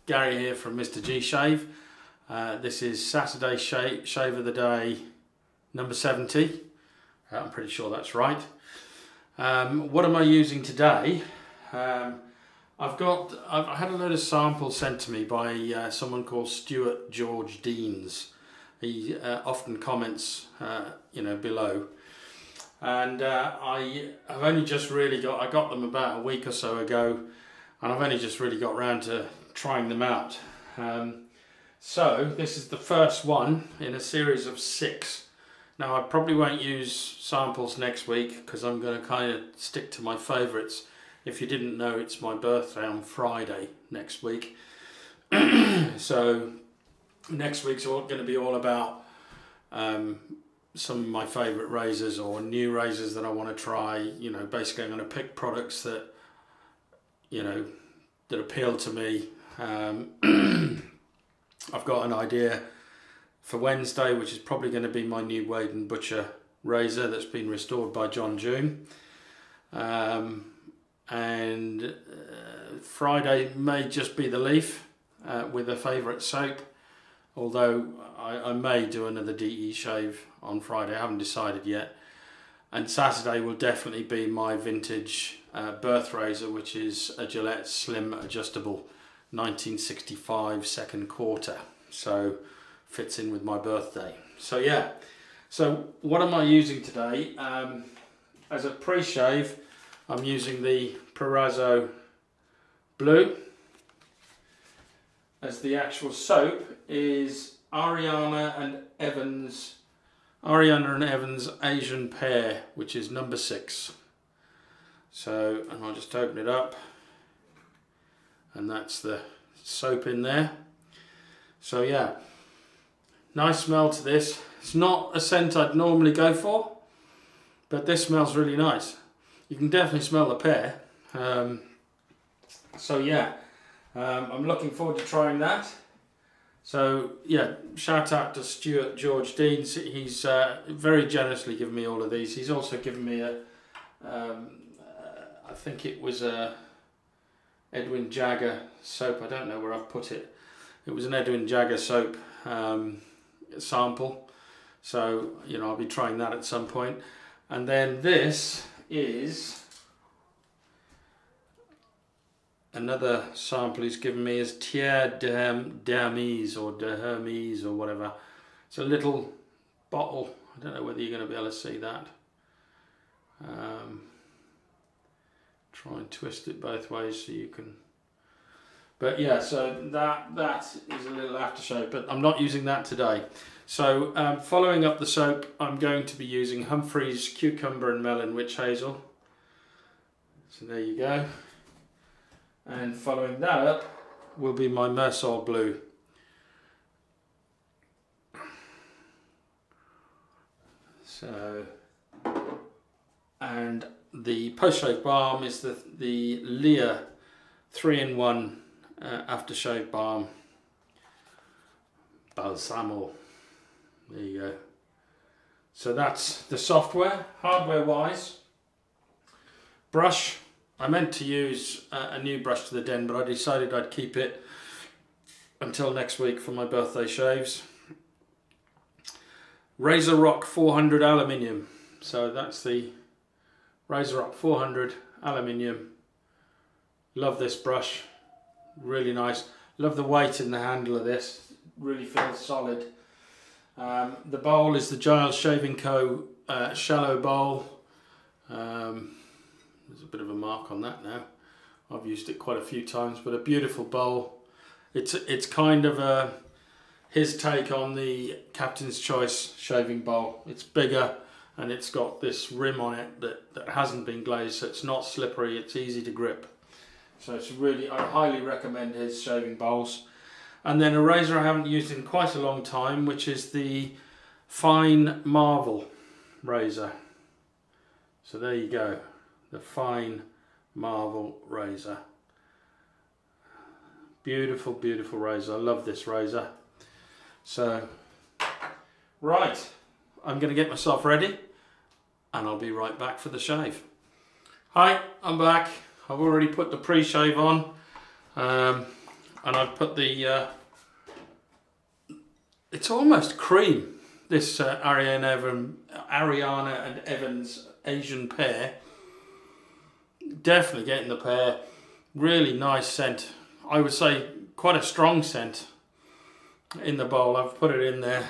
Gary here from Mr. G Shave. This is Saturday Shave of the Day number 70. I'm pretty sure that's right. What am I using today? I've had a load of samples sent to me by someone called Stuart George Deans. He often comments, below. And I got them about a week or so ago, and I've only just really got round to trying them out. So this is the first one in a series of 6. Now I probably won't use samples next week because I'm going to kind of stick to my favourites. If you didn't know, it's my birthday on Friday next week. So next week's going to be all about some of my favourite razors or new razors that I want to try. Basically I'm going to pick products that, that appeal to me. I've got an idea for Wednesday, which is probably going to be my new Wade & Butcher razor that's been restored by John June. Friday may just be the Leaf with a favourite soap, although I may do another DE shave on Friday. I haven't decided yet. And Saturday will definitely be my vintage birth razor, which is a Gillette Slim Adjustable 1965 second quarter. So fits in with my birthday. So yeah, so what am I using today? As a pre-shave, I'm using the Proraso Blue. As the actual soap is Ariana and Evans Asian Pear, which is number 6. So, and I'll just open it up, and that's the soap in there. So yeah, nice smell to this. It's not a scent I'd normally go for, but this smells really nice. You can definitely smell the pear. So yeah, I'm looking forward to trying that. So yeah, shout out to Stuart George Deans. He's very generously given me all of these. He's also given me I think it was a Edwin Jagger soap. I don't know where I've put it. It was an Edwin Jagger soap sample. So, I'll be trying that at some point. And then this is another sample he's given me is Terre d'Hermes or de Hermes or whatever. It's a little bottle. I don't know whether you're going to be able to see that. Try and twist it both ways so you can. But yeah, so that is a little aftershave, but I'm not using that today. So following up the soap, I'm going to be using Humphreys Cucumber and Melon Witch Hazel. So there you go. And following that up will be my Mersol Blue. So, and the post-shave balm is the Lear 3-in-1 aftershave balm. Balsamo. There you go. So that's the software. Hardware wise, brush. I meant to use a new brush to the den, but I decided I'd keep it until next week for my birthday shaves. RazoRock 400 aluminium. So that's the RazoRock 400 aluminium. Love this brush. Really nice. Love the weight in the handle of this. Really feels solid. The bowl is the Giles Shaving Co. Shallow Bowl. There's a bit of a mark on that now. I've used it quite a few times, but a beautiful bowl. It's kind of his take on the Captain's Choice shaving bowl. It's bigger and it's got this rim on it that hasn't been glazed, so it's not slippery, it's easy to grip. So it's really, I highly recommend his shaving bowls. And then a razor I haven't used in quite a long time, which is the Fine Marvel razor. So there you go, the Fine Marvel razor. Beautiful, beautiful razor. I love this razor. So, right, I'm going to get myself ready and I'll be right back for the shave. Hi, I'm back. I've already put the pre-shave on. and I've put the, it's almost cream, this Ariana and Evans Asian pear. Definitely getting the pear. Really nice scent. I would say quite a strong scent in the bowl. I've put it in there.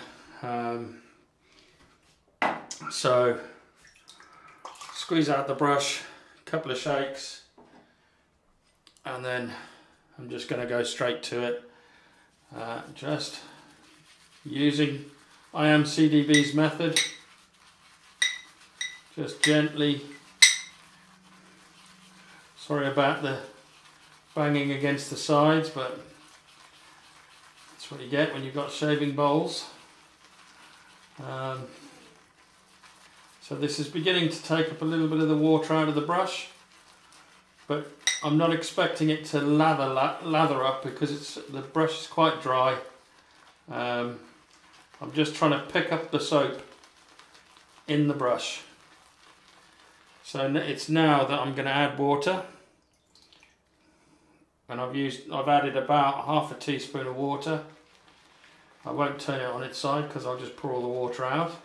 So squeeze out the brush, a couple of shakes, and then I'm just going to go straight to it. Just using IMCDB's method. Just gently. Sorry about the banging against the sides, but that's what you get when you've got shaving bowls. So this is beginning to take up a little bit of the water out of the brush, but I'm not expecting it to lather up because the brush is quite dry. I'm just trying to pick up the soap in the brush. So it's now that I'm going to add water, and I've added about half a teaspoon of water. I won't turn it on its side because I'll just pour all the water out.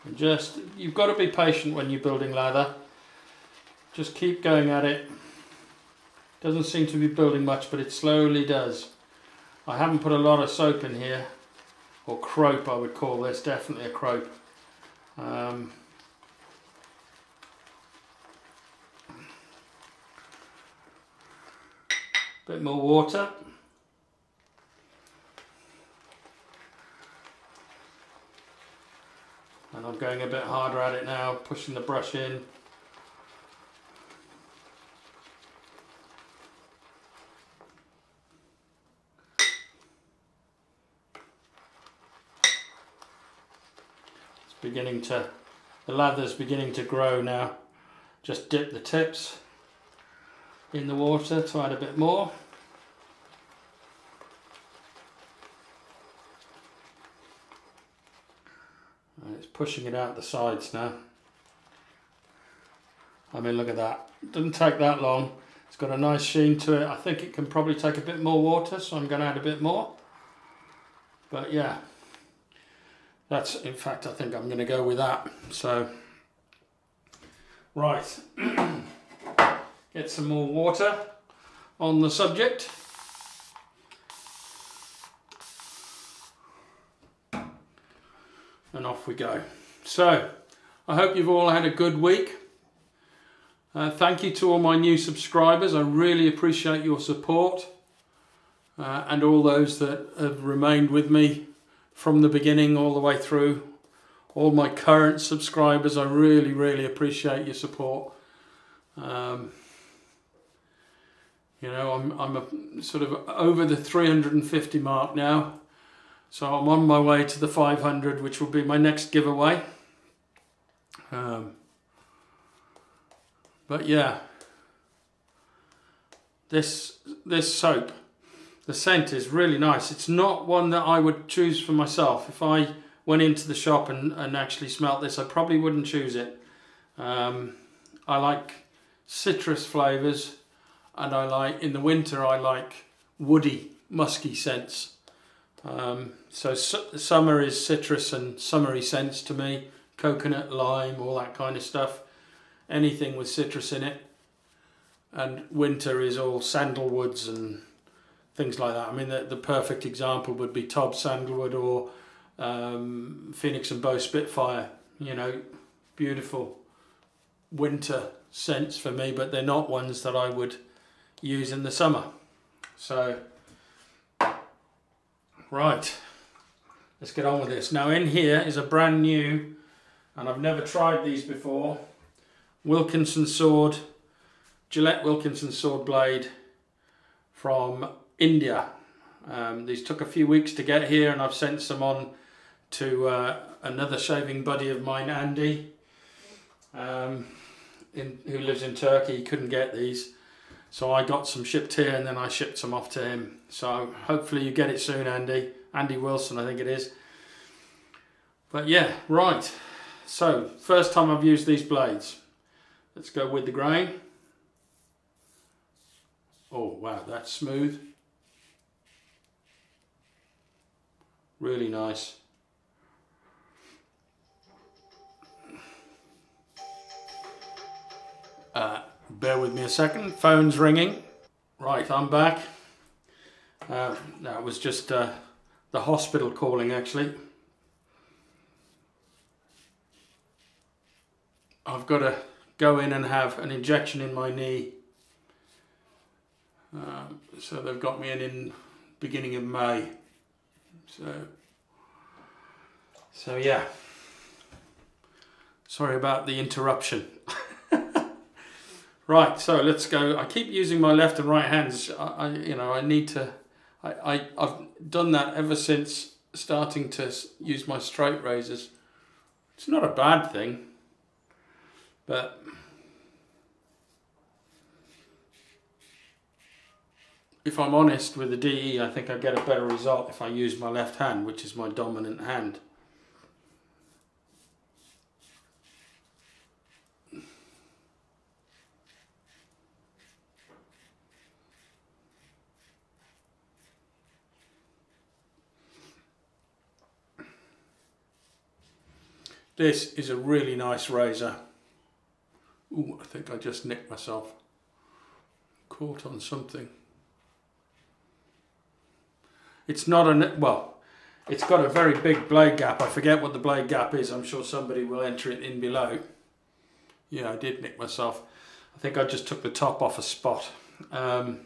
And you've got to be patient when you're building lather. Just keep going at it. Doesn't seem to be building much, but it slowly does. I haven't put a lot of soap in here, or crope I would call this, definitely a crope. Bit more water. And I'm going a bit harder at it now, pushing the brush in. The lather's beginning to grow now. Just dip the tips in the water to add a bit more. And it's pushing it out the sides now. I mean, look at that. It doesn't take that long. It's got a nice sheen to it. I think it can probably take a bit more water, so I'm going to add a bit more. But yeah. In fact, I think I'm going to go with that. So, right, get some more water on the subject. And off we go. So, I hope you've all had a good week. Thank you to all my new subscribers. I really appreciate your support. And all those that have remained with me from the beginning all the way through. All my current subscribers, I really appreciate your support. You know, I'm a sort of over the 350 mark now, so I'm on my way to the 500, which will be my next giveaway. But yeah, this soap, the scent is really nice. It's not one that I would choose for myself. If I went into the shop and actually smelt this, I probably wouldn't choose it. I like citrus flavours, and in the winter I like woody, musky scents. So summer is citrus and summery scents to me. Coconut, lime, all that kind of stuff. Anything with citrus in it. And winter is all sandalwoods and things like that. I mean, the perfect example would be Tob Sandalwood or Phoenix and Bow Spitfire. You know, beautiful winter scents for me, but they're not ones that I would use in the summer. So, right, let's get on with this. Now in here is a brand new, and I've never tried these before, Wilkinson sword, Gillette Wilkinson sword blade from India. These took a few weeks to get here, and I've sent some on to another shaving buddy of mine, Andy, who lives in Turkey. He couldn't get these, so I got some shipped here and then I shipped some off to him. So hopefully you get it soon, Andy. Andy Wilson, I think it is. But yeah, right. So, first time I've used these blades. Let's go with the grain. Oh wow, that's smooth. Really nice. Bear with me a second, phone's ringing. Right, I'm back. That was just the hospital calling actually. I've got to go in and have an injection in my knee. So they've got me in beginning of May. So yeah. Sorry about the interruption. Right, so let's go. I keep using my left and right hands. I need to. I've done that ever since starting to use my straight razors. It's not a bad thing, but if I'm honest with the DE, I think I get a better result if I use my left hand, which is my dominant hand. This is a really nice razor. Ooh, I think I just nicked myself. Caught on something. It's not a, well, it's got a very big blade gap. I forget what the blade gap is. I'm sure somebody will enter it in below. Yeah, I did nick myself. I think I just took the top off a spot. But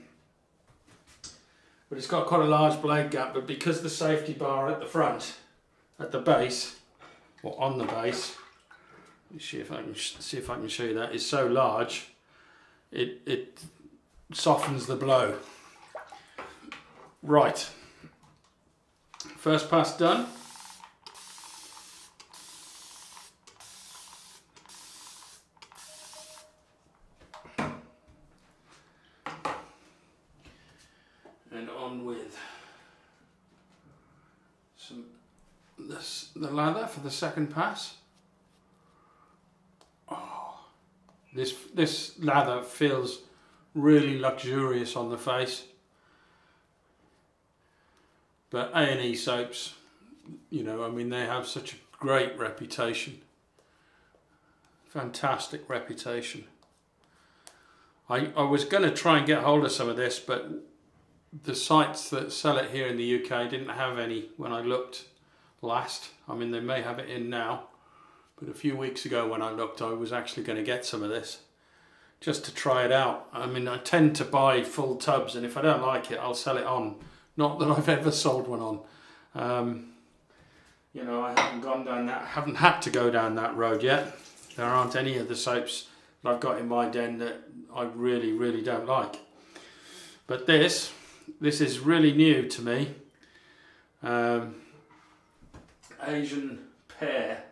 it's got quite a large blade gap, but because the safety bar at the front, at the base, or on the base, let me see if I can show you that, is so large, it softens the blow. Right, first pass done. And on with the lather for the second pass. Oh, this lather feels really luxurious on the face. But A&E soaps, you know, I mean, they have such a great reputation. Fantastic reputation. I was going to try and get hold of some of this, but the sites that sell it here in the UK didn't have any when I looked last. I mean, they may have it in now, but a few weeks ago when I looked, I was actually going to get some of this just to try it out. I mean, I tend to buy full tubs, and if I don't like it, I'll sell it on. Not that I've ever sold one on. You know, I haven't gone down that, haven't had to go down that road yet. There aren't any of the soaps that I've got in my den that I really, really don't like. But this is really new to me. Asian pear.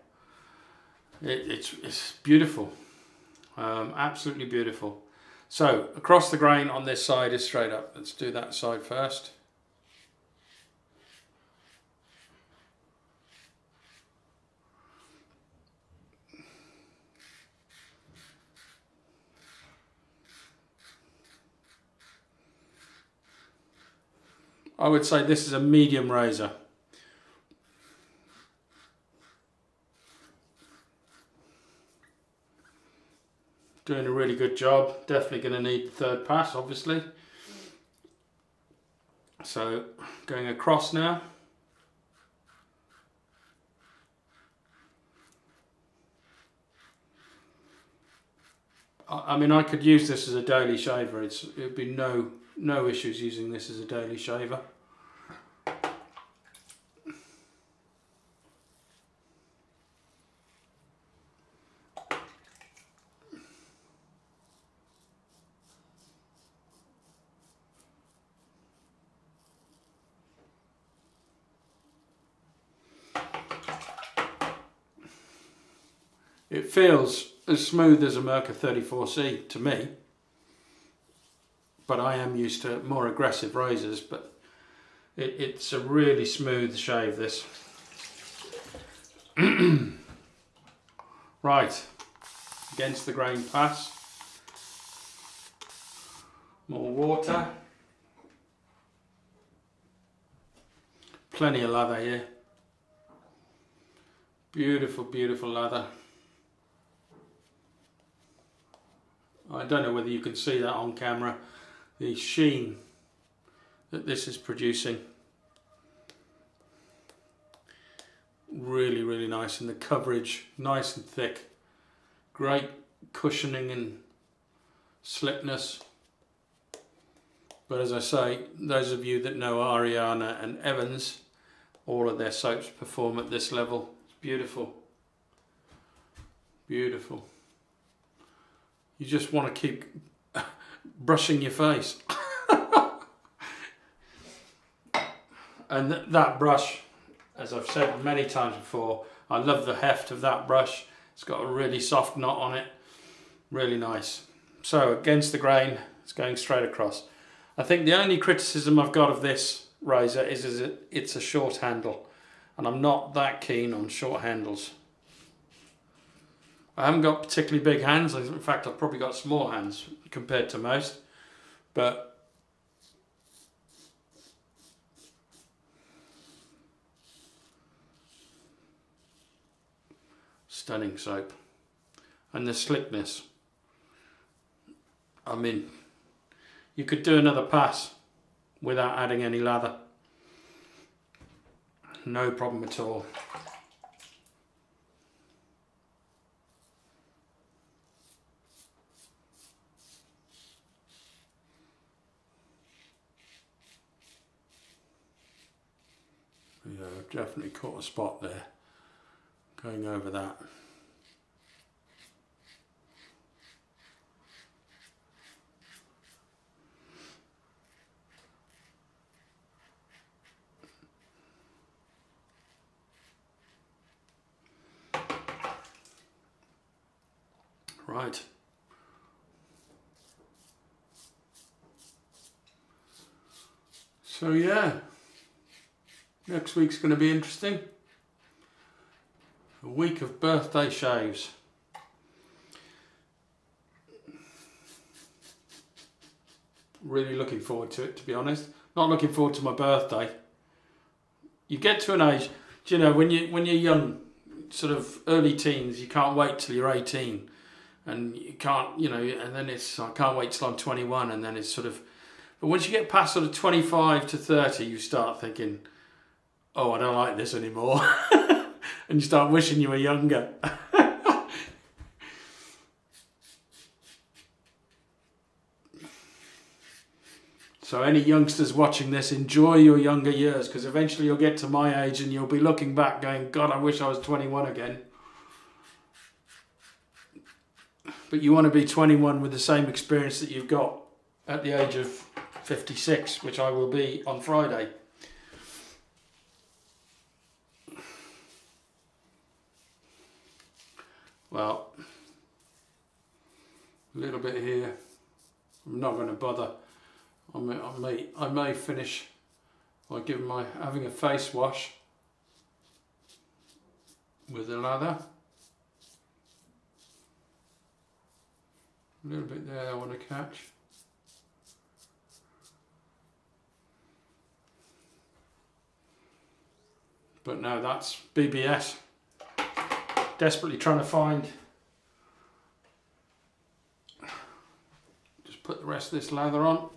It's beautiful. Absolutely beautiful. So across the grain on this side is straight up. Let's do that side first. I would say this is a medium razor. Doing a really good job. Definitely going to need the third pass, obviously. So going across now. I mean, I could use this as a daily shaver. It'd be no issues using this as a daily shaver. It feels as smooth as a Mirka 34C to me, but I am used to more aggressive razors, but it's a really smooth shave, this. Right, against the grain pass. More water. Plenty of lather here. Beautiful, beautiful lather. I don't know whether you can see that on camera, the sheen that this is producing. Really, really nice, and the coverage nice and thick. Great cushioning and slickness. But as I say, those of you that know Ariana and Evans, all of their soaps perform at this level. It's beautiful. Beautiful. You just want to keep brushing your face. And that brush, as I've said many times before, I love the heft of that brush. It's got a really soft knot on it. Really nice. So against the grain, it's going straight across. I think the only criticism I've got of this razor is it's a short handle, and I'm not that keen on short handles. I haven't got particularly big hands. In fact, I've probably got small hands compared to most, but stunning soap. And the slickness. I mean, you could do another pass without adding any lather. No problem at all. Yeah, I've definitely caught a spot there, going over that. Right. So yeah, next week's going to be interesting. A week of birthday shaves. Really looking forward to it, to be honest. Not looking forward to my birthday. You get to an age, do you know, when you're young, sort of early teens, you can't wait till you're 18. And you can't, you know, and then it's, I can't wait till I'm 21, and then it's sort of, but once you get past sort of 25 to 30, you start thinking, oh, I don't like this anymore. And you start wishing you were younger. So any youngsters watching this, enjoy your younger years, because eventually you'll get to my age and you'll be looking back going, God, I wish I was 21 again. But you want to be 21 with the same experience that you've got at the age of 56, which I will be on Friday. Well, a little bit here. I'm not going to bother. I may finish by having a face wash with the lather. A little bit there I want to catch. But no, that's BBS. Desperately trying to find. Just put the rest of this lather on.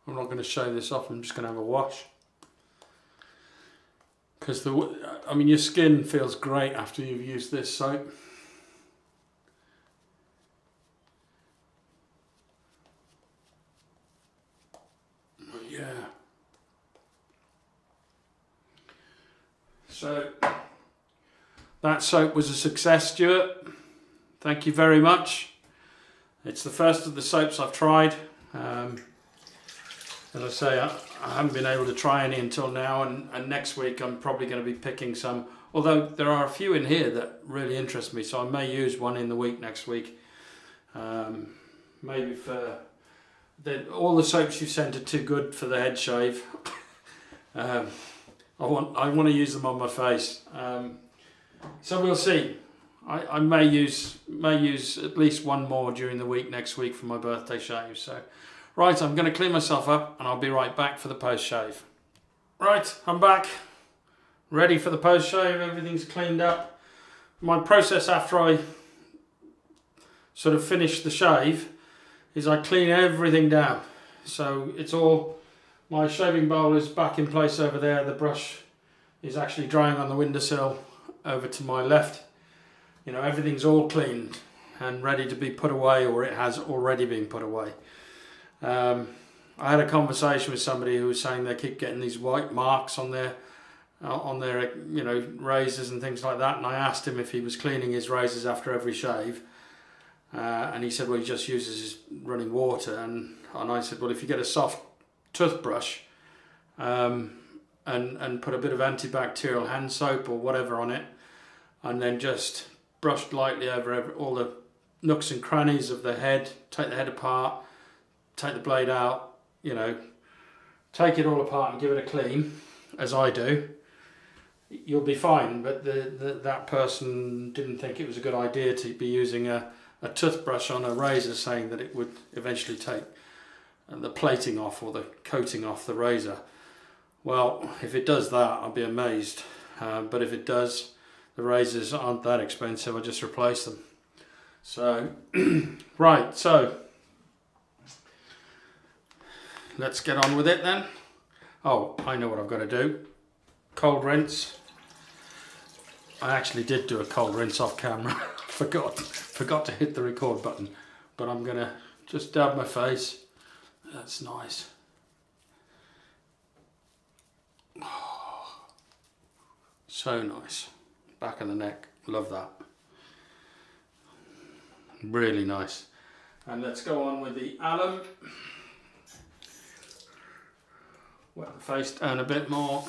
I'm not going to show this off, I'm just going to have a wash. Because I mean, your skin feels great after you've used this soap. Yeah. So that soap was a success, Stuart. Thank you very much. It's the first of the soaps I've tried. As I say, I haven't been able to try any until now, and next week I'm probably going to be picking some, although there are a few in here that really interest me, so I may use one in the week next week. Maybe for all the soaps you've sent are too good for the head shave. I want to use them on my face. So we'll see. I may use at least one more during the week next week for my birthday shave. So, right, I'm going to clean myself up and I'll be right back for the post shave. Right, I'm back, ready for the post shave. Everything's cleaned up. My process after I sort of finish the shave is I clean everything down. So it's all, my shaving bowl is back in place over there. The brush is actually drying on the windowsill over to my left. You know, everything's all cleaned and ready to be put away, or it has already been put away. I had a conversation with somebody who was saying they keep getting these white marks on their you know, razors and things like that, and I asked him if he was cleaning his razors after every shave. And he said, well, he just uses his running water. And I said, well, if you get a soft toothbrush and put a bit of antibacterial hand soap or whatever on it, and then just brush lightly over all the nooks and crannies of the head, take the head apart, take the blade out, you know, take it all apart and give it a clean, as I do, you'll be fine. But that person didn't think it was a good idea to be using a toothbrush on a razor, saying that it would eventually take the plating off or the coating off the razor. Well, if it does that, I'll be amazed. But if it does, the razors aren't that expensive. I just replace them. So, right, so let's get on with it then. Oh, I know what I've got to do. Cold rinse. I actually did do a cold rinse off camera. Forgot to hit the record button, but I'm gonna just dab my face. That's nice. Oh, so nice. Back of the neck, love that. Really nice. And let's go on with the alum. Wet the face down a bit more.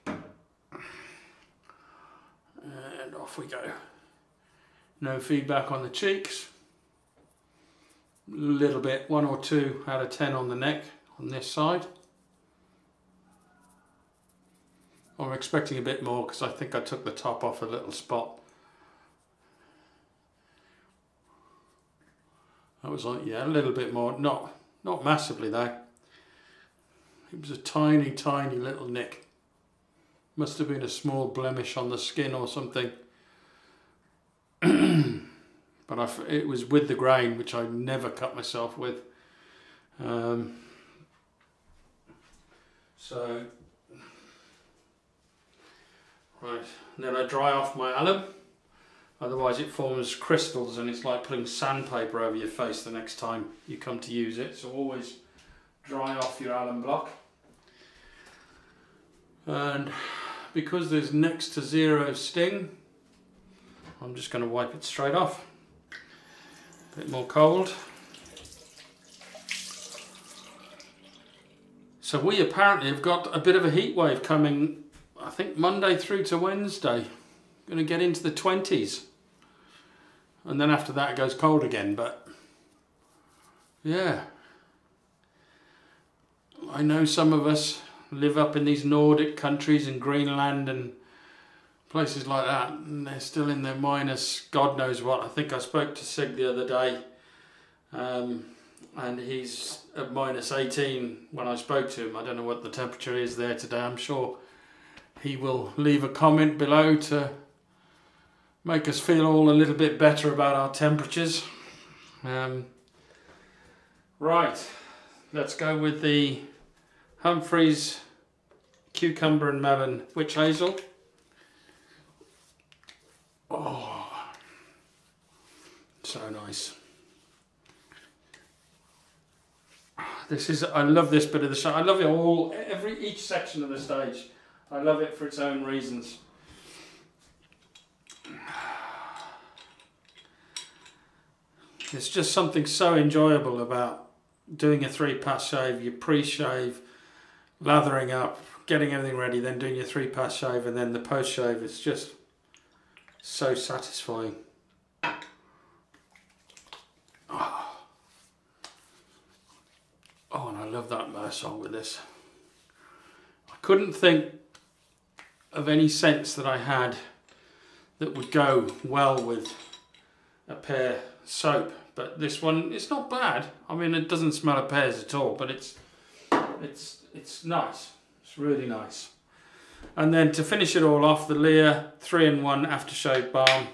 And off we go. No feedback on the cheeks. A little bit, 1 or 2 out of 10 on the neck on this side. I'm expecting a bit more because I think I took the top off a little spot. That was like, yeah, a little bit more, not massively though. It was a tiny, tiny little nick. Must have been a small blemish on the skin or something. But it was with the grain, which I never cut myself with. So, right, and then I dry off my alum. Otherwise it forms crystals and it's like putting sandpaper over your face the next time you come to use it. So always dry off your alum block. And because there's next to zero sting, I'm just going to wipe it straight off. A bit more cold. So we apparently have got a bit of a heat wave coming, I think Monday through to Wednesday. Going to get into the 20s. And then after that it goes cold again, but yeah. I know some of us live up in these Nordic countries in Greenland and places like that, and they're still in their minus God knows what. I think I spoke to Sig the other day, and he's at minus 18 when I spoke to him. I don't know what the temperature is there today. I'm sure he will leave a comment below to make us feel all a little bit better about our temperatures. Right, let's go with the Humphreys Cucumber and Melon Witch Hazel. Oh, so nice. This is, I love this bit of the show. I love it each section of the stage. I love it for its own reasons. It's just something so enjoyable about doing a 3-pass shave. You pre-shave, lathering up, getting everything ready, then doing your 3-pass shave, and then the post-shave. It's just so satisfying. Oh, and I love that Mersol with this. I couldn't think of any scents that I had that would go well with a pear soap. But this one, it's not bad. I mean, it doesn't smell of pears at all, but it's nice. It's really nice. And then to finish it all off, the Lear 3-in-1 aftershave balm.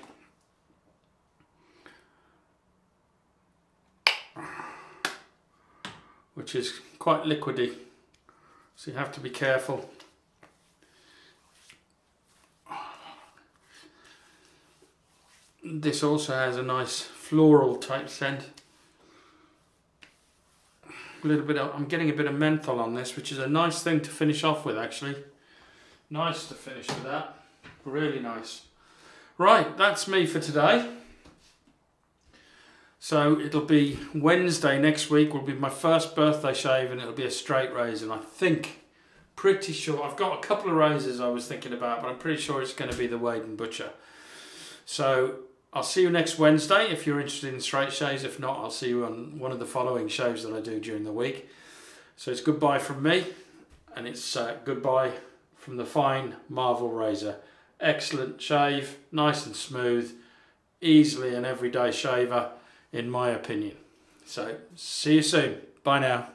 Which is quite liquidy, so you have to be careful. This also has a nice floral type scent. A little bit of, I'm getting a bit of menthol on this, which is a nice thing to finish off with actually. Nice to finish with that, really nice. Right, that's me for today. So it'll be Wednesday next week will be my first birthday shave, and it'll be a straight razor. And I think, pretty sure, I've got a couple of razors I was thinking about, but I'm pretty sure it's going to be the Wade & Butcher. So I'll see you next Wednesday if you're interested in straight shaves. If not, I'll see you on one of the following shows that I do during the week. So it's goodbye from me, and it's goodbye from the fine Marvel razor. Excellent shave, nice and smooth, easily an everyday shaver, in my opinion. So, see you soon. Bye now.